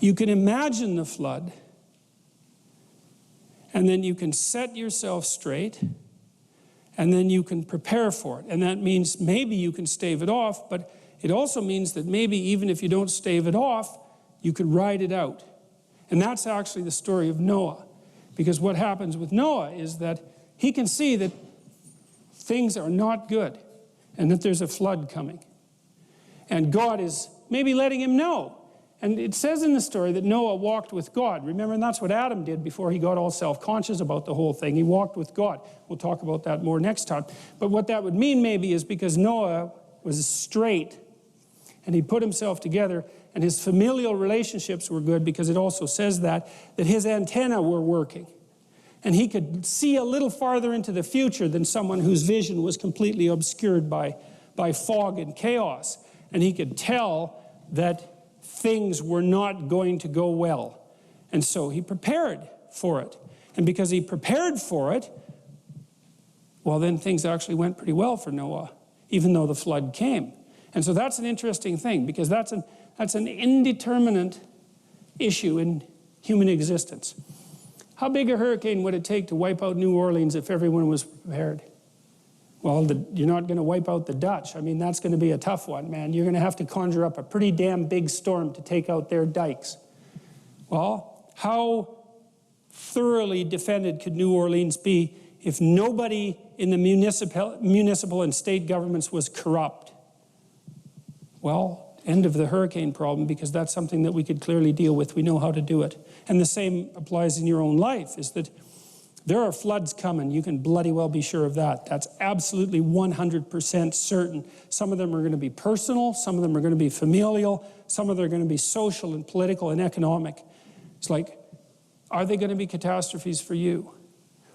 You can imagine the flood, and then you can set yourself straight, and then you can prepare for it. And that means maybe you can stave it off, but it also means that maybe even if you don't stave it off, you could ride it out. And that's actually the story of Noah. Because what happens with Noah is that he can see that things are not good and that there's a flood coming. And God is maybe letting him know. And it says in the story that Noah walked with God. Remember, and that's what Adam did before he got all self-conscious about the whole thing. He walked with God. We'll talk about that more next time. But what that would mean maybe is because Noah was straight and he put himself together and his familial relationships were good, because it also says that his antennae were working. And he could see a little farther into the future than someone whose vision was completely obscured by fog and chaos. And he could tell that things were not going to go well. And so he prepared for it. And because he prepared for it, well, then things actually went pretty well for Noah, even though the flood came. And so that's an interesting thing, because that's an indeterminate issue in human existence. How big a hurricane would it take to wipe out New Orleans if everyone was prepared? Well, you're not going to wipe out the Dutch. I mean, that's going to be a tough one, man. You're going to have to conjure up a pretty damn big storm to take out their dikes. Well, how thoroughly defended could New Orleans be if nobody in the municipal and state governments was corrupt? Well, end of the hurricane problem, because that's something that we could clearly deal with. We know how to do it. And the same applies in your own life, is that there are floods coming. You can bloody well be sure of that. That's absolutely 100% certain. Some of them are going to be personal. Some of them are going to be familial. Some of them are going to be social and political and economic. It's like, are they going to be catastrophes for you?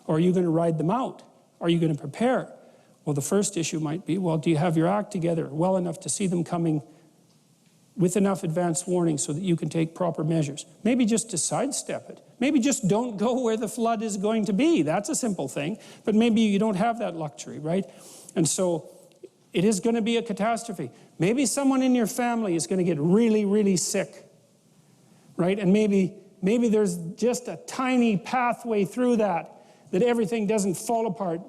Or are you going to ride them out? Are you going to prepare? Well, the first issue might be, well, do you have your act together well enough to see them coming with enough advance warning so that you can take proper measures? Maybe just to sidestep it. Maybe just don't go where the flood is going to be. That's a simple thing. But maybe you don't have that luxury, right? And so it is going to be a catastrophe. Maybe someone in your family is going to get really, really sick, right? And maybe there's just a tiny pathway through that everything doesn't fall apart.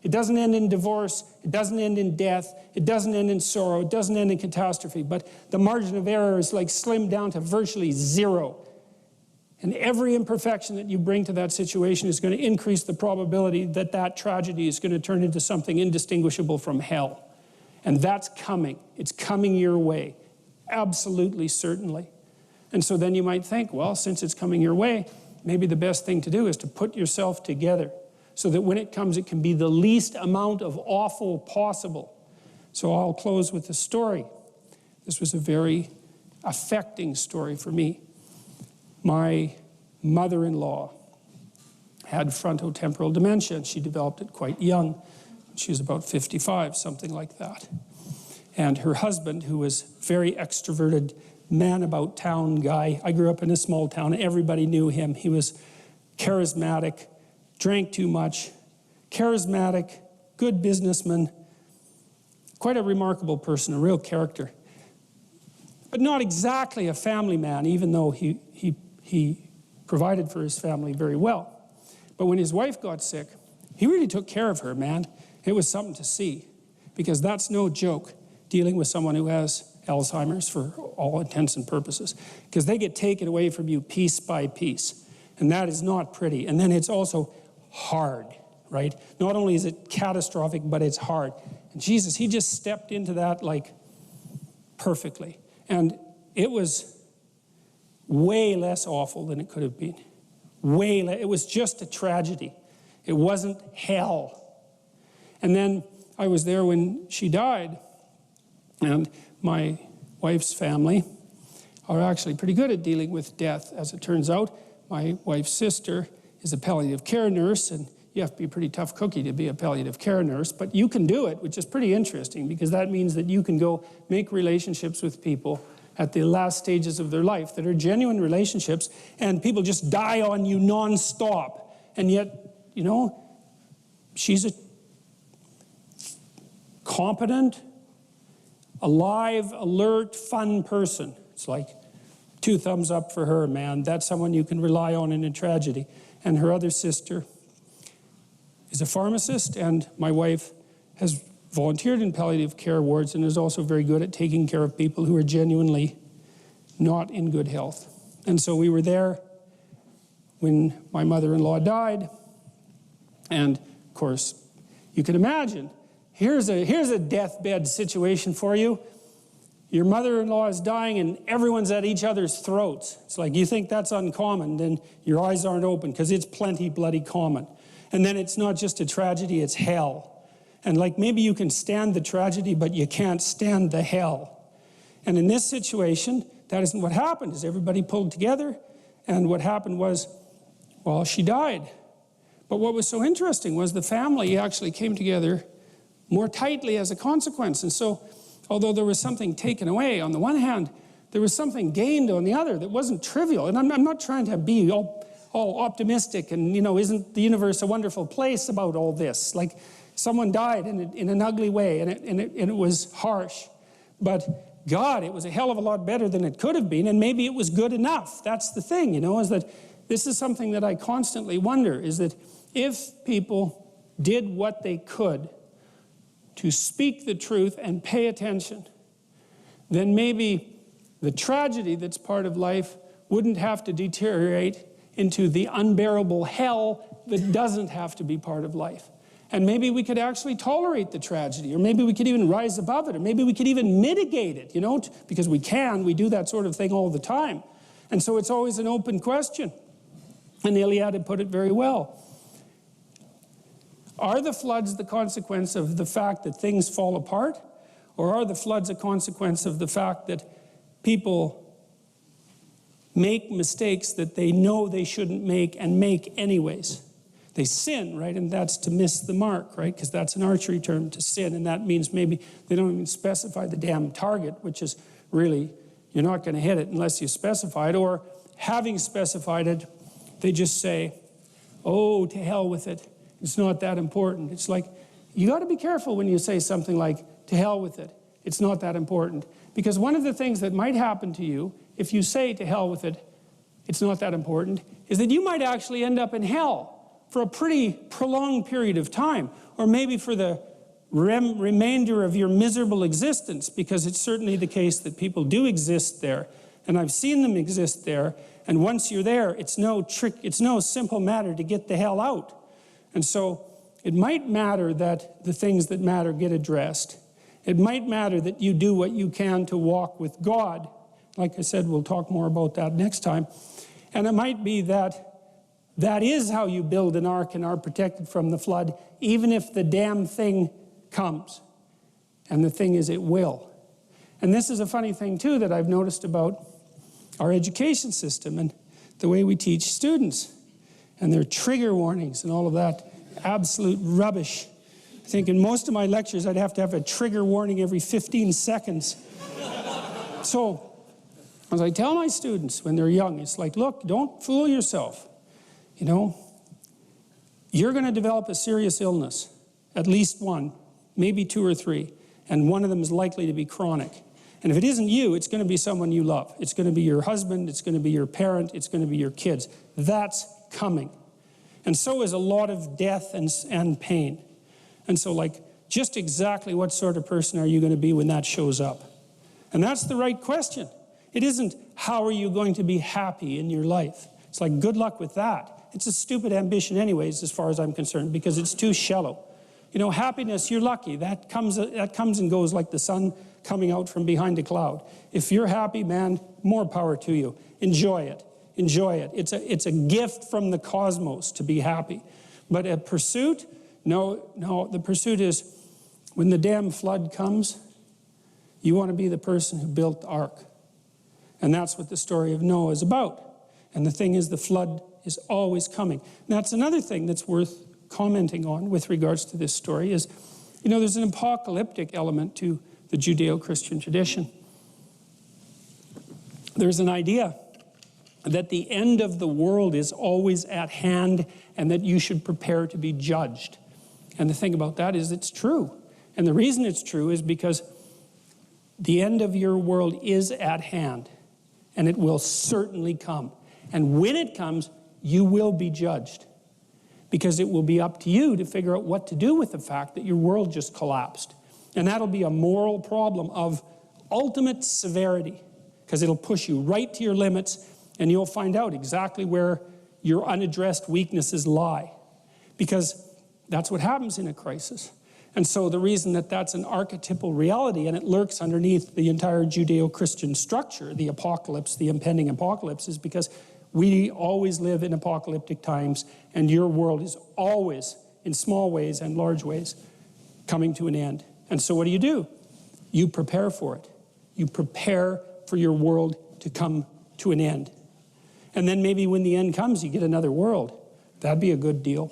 It doesn't end in divorce, it doesn't end in death, it doesn't end in sorrow, it doesn't end in catastrophe, but the margin of error is like slimmed down to virtually zero. And every imperfection that you bring to that situation is going to increase the probability that that tragedy is going to turn into something indistinguishable from hell. And that's coming. It's coming your way. Absolutely, certainly. And so then you might think, well, since it's coming your way, maybe the best thing to do is to put yourself together, so that when it comes, it can be the least amount of awful possible. So I'll close with a story. This was a very affecting story for me. My mother-in-law had frontotemporal dementia, and she developed it quite young. She was about 55, something like that. And her husband, who was a very extroverted, man-about-town guy, I grew up in a small town, everybody knew him. He was charismatic, drank too much, charismatic, good businessman, quite a remarkable person, a real character. But not exactly a family man, even though he provided for his family very well. But when his wife got sick, he really took care of her, man. It was something to see, because that's no joke, dealing with someone who has Alzheimer's for all intents and purposes, because they get taken away from you piece by piece. And that is not pretty. And then it's also hard, right? Not only is it catastrophic, but it's hard. And Jesus, he just stepped into that like perfectly. And it was way less awful than it could have been. Way less. It was just a tragedy. It wasn't hell. And then I was there when she died. And my wife's family are actually pretty good at dealing with death, as it turns out. My wife's sister is a palliative care nurse, and you have to be a pretty tough cookie to be a palliative care nurse, but you can do it, which is pretty interesting, because that means that you can go make relationships with people at the last stages of their life that are genuine relationships, and people just die on you non-stop. And yet, you know, she's a competent, alive, alert, fun person. It's like, 2 thumbs up for her, man. That's someone you can rely on in a tragedy. And her other sister is a pharmacist, and my wife has volunteered in palliative care wards and is also very good at taking care of people who are genuinely not in good health. And so we were there when my mother-in-law died. And of course, you can imagine, here's a deathbed situation for you. Your mother-in-law is dying and everyone's at each other's throats. It's like, you think that's uncommon, then your eyes aren't open, because it's plenty bloody common. And then it's not just a tragedy, it's hell. And like, maybe you can stand the tragedy, but you can't stand the hell. And in this situation, that isn't what happened, is everybody pulled together, and what happened was, well, she died. But what was so interesting was the family actually came together more tightly as a consequence. And so, although there was something taken away on the one hand, there was something gained on the other that wasn't trivial. And I'm not trying to be all optimistic and, you know, isn't the universe a wonderful place about all this? Like, someone died in an ugly way, and it was harsh. But God, it was a hell of a lot better than it could have been, and maybe it was good enough. That's the thing, you know, is that this is something that I constantly wonder, is that if people did what they could to speak the truth and pay attention, then maybe the tragedy that's part of life wouldn't have to deteriorate into the unbearable hell that doesn't have to be part of life. And maybe we could actually tolerate the tragedy, or maybe we could even rise above it, or maybe we could even mitigate it, you know, because we do that sort of thing all the time. And so it's always an open question. And the Iliad had put it very well. Are the floods the consequence of the fact that things fall apart? Or are the floods a consequence of the fact that people make mistakes that they know they shouldn't make and make anyways? They sin, right? And that's to miss the mark, right? Because that's an archery term, to sin. And that means maybe they don't even specify the damn target, which is really, you're not going to hit it unless you specify it. Or having specified it, they just say, oh, to hell with it. It's not that important. It's like, you got to be careful when you say something like, to hell with it. It's not that important. Because one of the things that might happen to you, if you say to hell with it, it's not that important, is that you might actually end up in hell for a pretty prolonged period of time, or maybe for the remainder of your miserable existence, because it's certainly the case that people do exist there, and I've seen them exist there, and once you're there, it's no simple matter to get the hell out. And so it might matter that the things that matter get addressed. It might matter that you do what you can to walk with God. Like I said, we'll talk more about that next time. And it might be that that is how you build an ark and are protected from the flood, even if the damn thing comes. And the thing is, it will. And this is a funny thing, too, that I've noticed about our education system and the way we teach students. And their trigger warnings and all of that absolute rubbish. I think in most of my lectures, I'd have to have a trigger warning every 15 seconds. So, as I tell my students when they're young, it's like, look, don't fool yourself. You know, you're going to develop a serious illness, at least one, maybe 2 or 3, and one of them is likely to be chronic. And if it isn't you, it's going to be someone you love. It's going to be your husband, it's going to be your parent, it's going to be your kids. That's coming. And so is a lot of death and pain. And so, like, just exactly what sort of person are you going to be when that shows up? And that's the right question. It isn't, how are you going to be happy in your life? It's like, good luck with that. It's a stupid ambition anyways, as far as I'm concerned, because it's too shallow. You know, happiness, you're lucky. That comes and goes like the sun coming out from behind a cloud. If you're happy, man, more power to you. Enjoy it. Enjoy it. It's a gift from the cosmos to be happy. But a pursuit, no, the pursuit is, when the damn flood comes, you want to be the person who built the ark. And that's what the story of Noah is about. And the thing is, the flood is always coming. And that's another thing that's worth commenting on with regards to this story is, you know, there's an apocalyptic element to the Judeo-Christian tradition. There's an idea that the end of the world is always at hand and that you should prepare to be judged. And the thing about that is, it's true. And the reason it's true is because the end of your world is at hand. And it will certainly come. And when it comes, you will be judged. Because it will be up to you to figure out what to do with the fact that your world just collapsed. And that'll be a moral problem of ultimate severity. Because it'll push you right to your limits, and you'll find out exactly where your unaddressed weaknesses lie. Because that's what happens in a crisis. And so the reason that that's an archetypal reality, and it lurks underneath the entire Judeo-Christian structure, the apocalypse, the impending apocalypse, is because we always live in apocalyptic times, and your world is always, in small ways and large ways, coming to an end. And so what do? You prepare for it. You prepare for your world to come to an end. And then maybe when the end comes, you get another world. That'd be a good deal.